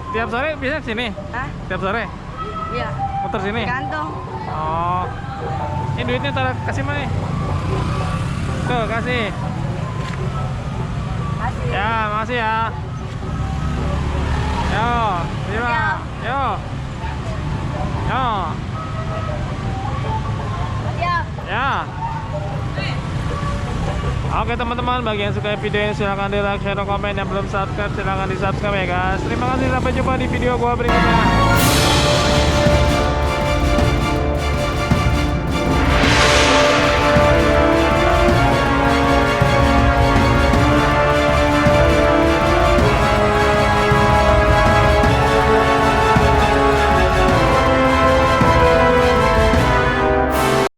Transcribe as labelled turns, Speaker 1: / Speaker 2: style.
Speaker 1: Tiap sore bisa sini?
Speaker 2: Hah?
Speaker 1: Tiap sore?
Speaker 2: Iya.
Speaker 1: Muter sini?
Speaker 2: Gantung.
Speaker 1: Oh. Ini duitnya taruh kasih mana nih? Tuh, kasih.
Speaker 2: Masih.
Speaker 1: Ya, makasih ya. Yo, terima. Yo. Yo.
Speaker 2: Siap.
Speaker 1: Ya. Oke teman-teman, bagi yang suka video ini silahkan di like, share, dan komen. Yang belum subscribe silahkan di subscribe ya guys. Terima kasih, sampai jumpa di video gua berikutnya.